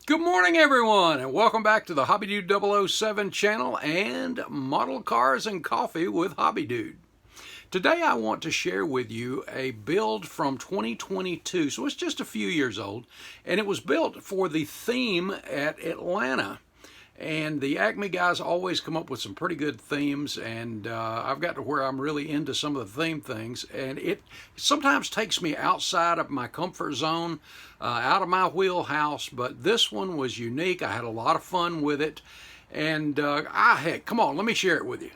Good morning, everyone, and welcome back to the Hobbydude 007 channel and Model Cars and Coffee with Hobbydude. Today I want to share with you a build from 2022, so it's just a few years old, and it was built for the theme at Atlanta. And the Acme guys always come up with some pretty good themes, and I've got to where I'm really into some of the theme things, and it sometimes takes me outside of my comfort zone, out of my wheelhouse, but this one was unique. I had a lot of fun with it, and heck, come on, let me share it with you.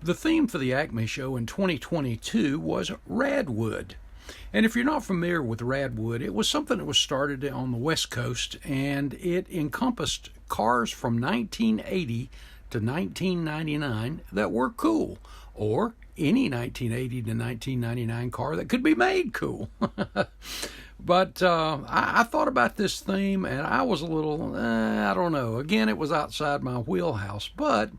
The theme for the Acme show in 2022 was RADwood. And if you're not familiar with RADwood, it was something that was started on the West Coast, and it encompassed cars from 1980 to 1999 that were cool, or any 1980 to 1999 car that could be made cool. But I thought about this theme, and I was a little, I don't know. Again, it was outside my wheelhouse, but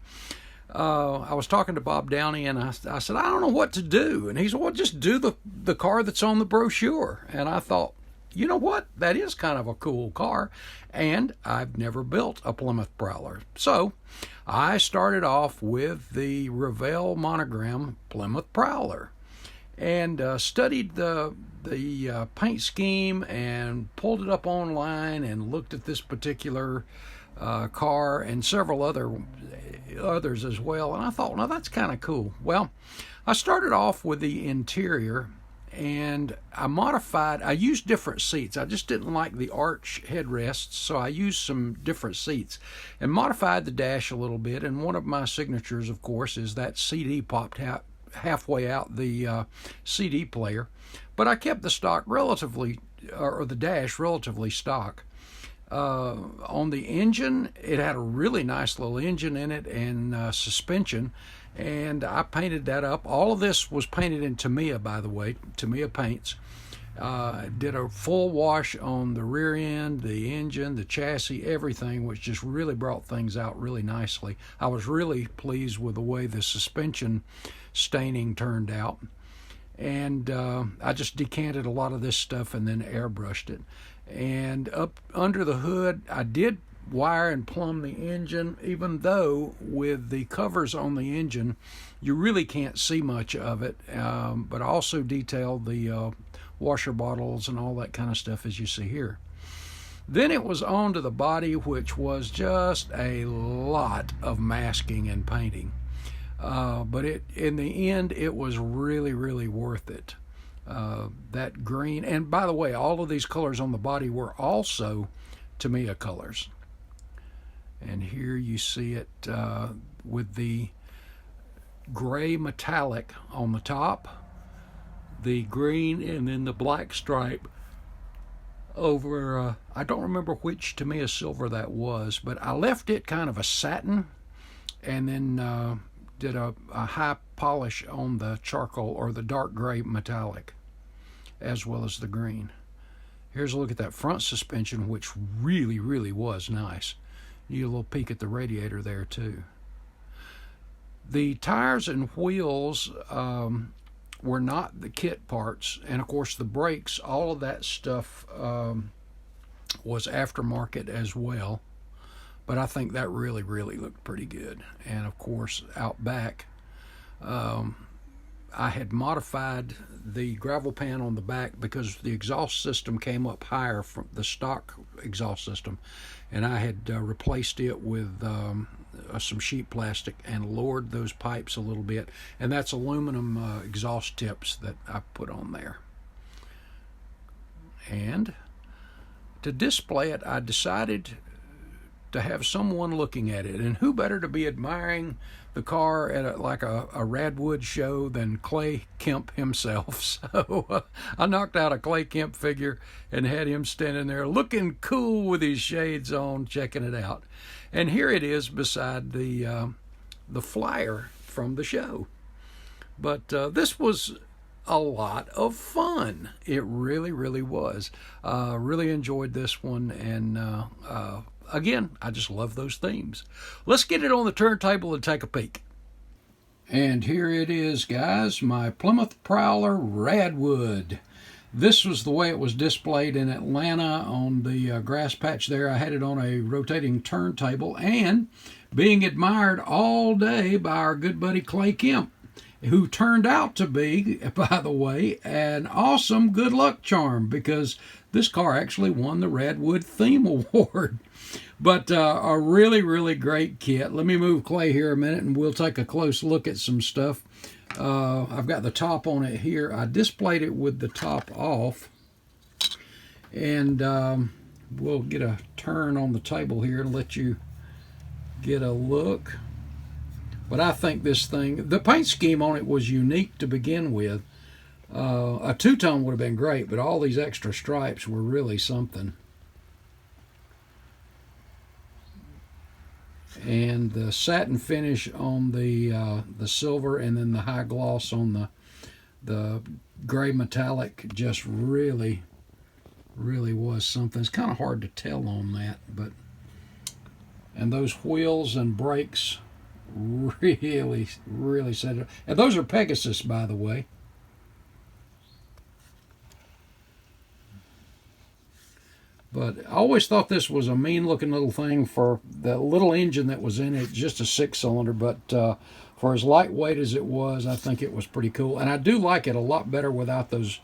I was talking to Bob Downey, and I said, I don't know what to do. And he said, well, just do the car that's on the brochure. And I thought, you know what? That is kind of a cool car. And I've never built a Plymouth Prowler. So I started off with the Revell monogram Plymouth Prowler and studied the paint scheme and pulled it up online and looked at this particular car and several others as well, and I thought, now that's kind of cool. Well, I started off with the interior, and I used different seats. I just didn't like the arch headrests, so I used some different seats and modified the dash a little bit. And one of my signatures, of course, is that CD popped out halfway out the CD player, but I kept the the dash relatively stock. On the engine, it had a really nice little engine in it and suspension, and I painted that up. All of this was painted in Tamiya, by the way, Tamiya paints. Did a full wash on the rear end, the engine, the chassis, everything, which just really brought things out really nicely. I was really pleased with the way the suspension staining turned out, and I just decanted a lot of this stuff and then airbrushed it. And up under the hood, I did wire and plumb the engine, even though with the covers on the engine, you really can't see much of it. But I also detailed the washer bottles and all that kind of stuff, as you see here. Then it was on to the body, which was just a lot of masking and painting. But in the end, it was really, really worth it. That green, and by the way, all of these colors on the body were also Tamiya colors. And here you see it with the gray metallic on the top, the green, and then the black stripe over, I don't remember which Tamiya silver that was, but I left it kind of a satin, and then did a high polish on the charcoal or the dark gray metallic, as well as the green. Here's a look at that front suspension, which really, really was nice. You get a little peek at the radiator there too. The tires and wheels were not the kit parts, and of course the brakes, all of that stuff was aftermarket as well. But I think that really, really looked pretty good. And of course, out back, I had modified the gravel pan on the back because the exhaust system came up higher from the stock exhaust system, and I had replaced it with some sheet plastic and lowered those pipes a little bit, and that's aluminum exhaust tips that I put on there. And to display it, I decided to have someone looking at it, and who better to be admiring the car at a RADwood show than Clay Kemp himself. So I knocked out a Clay Kemp figure and had him standing there looking cool with his shades on, checking it out. And here it is beside the flyer from the show. But this was a lot of fun. It really, really was. Really enjoyed this one, and again, I just love those themes. Let's get it on the turntable and take a peek. And here it is, guys, my Plymouth Prowler RADwood. This was the way it was displayed in Atlanta on the grass patch there. I had it on a rotating turntable and being admired all day by our good buddy Clay Kemp, who turned out to be, by the way, an awesome good luck charm, because this car actually won the RADwood Theme Award. But a really, really great kit. Let me move Clay here a minute and we'll take a close look at some stuff. I've got the top on it here. I displayed it with the top off. And we'll get a turn on the table here and let you get a look. But I think this thing, the paint scheme on it was unique to begin with. A two-tone would have been great, but all these extra stripes were really something. And the satin finish on the silver, and then the high gloss on the gray metallic just really was something. It's kind of hard to tell on that, but and those wheels and brakes really set it. And those are Pegasus, by the way. But I always thought this was a mean-looking little thing for the little engine that was in it, just a 6-cylinder. But for as lightweight as it was, I think it was pretty cool. And I do like it a lot better without those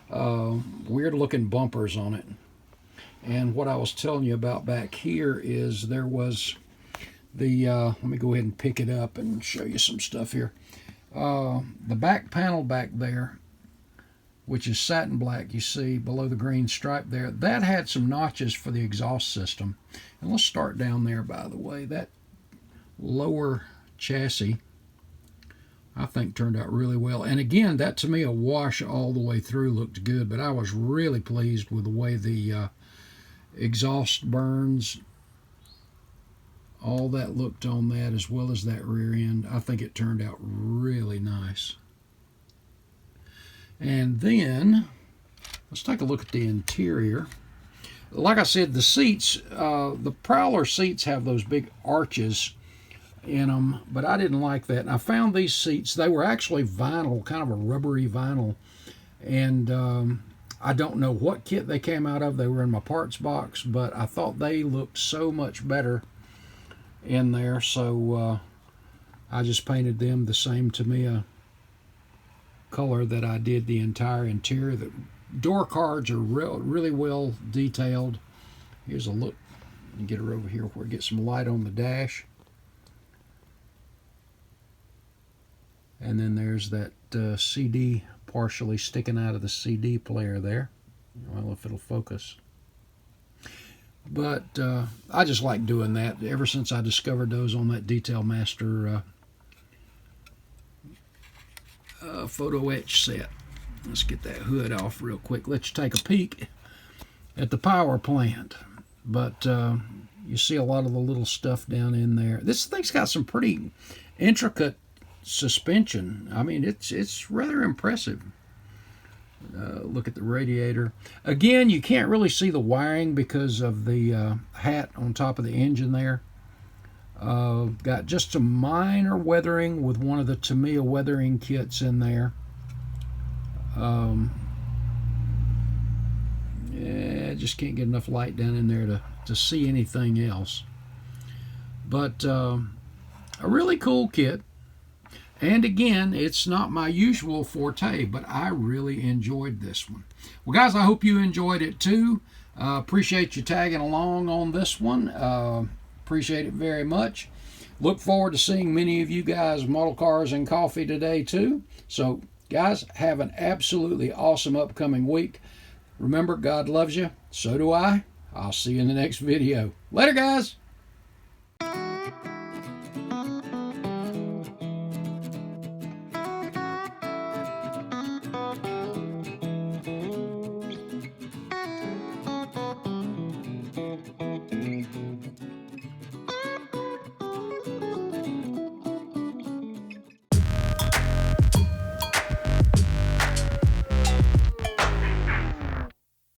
weird-looking bumpers on it. And what I was telling you about back here is there was the, let me go ahead and pick it up and show you some stuff here. The back panel back there, which is satin black, you see below the green stripe there, that had some notches for the exhaust system. And let's start down there, by the way. That lower chassis, I think, turned out really well. And again, that to me, a wash all the way through, looked good, but I was really pleased with the way the exhaust burns, all that looked on that, as well as that rear end. I think it turned out really nice. And then let's take a look at the interior. Like I said, the seats, the Prowler seats have those big arches in them, but I didn't like that. And I found these seats, they were actually vinyl, kind of a rubbery vinyl. And I don't know what kit they came out of. They were in my parts box, but I thought they looked so much better in there. So I just painted them the same Tamiya color that I did the entire interior. The door cards are really well detailed. Here's a look. Get her over here where we get some light on the dash. And then there's that CD partially sticking out of the CD player there. Well, if it'll focus. But I just like doing that. Ever since I discovered those on that Detail Master photo etch set. Let's get that hood off real quick. Let's take a peek at the power plant. But you see a lot of the little stuff down in there. This thing's got some pretty intricate suspension. I mean, it's rather impressive. Look at the radiator. Again, you can't really see the wiring because of the hat on top of the engine there. Got just some minor weathering with one of the Tamiya weathering kits in there. Yeah, just can't get enough light down in there to see anything else. But a really cool kit. And again, it's not my usual forte, but I really enjoyed this one. Well, guys, I hope you enjoyed it too. Appreciate you tagging along on this one. Appreciate it very much. Look forward to seeing many of you guys model cars and coffee today too. So, guys, have an absolutely awesome upcoming week. Remember, God loves you. So do I. I'll see you in the next video. Later, guys.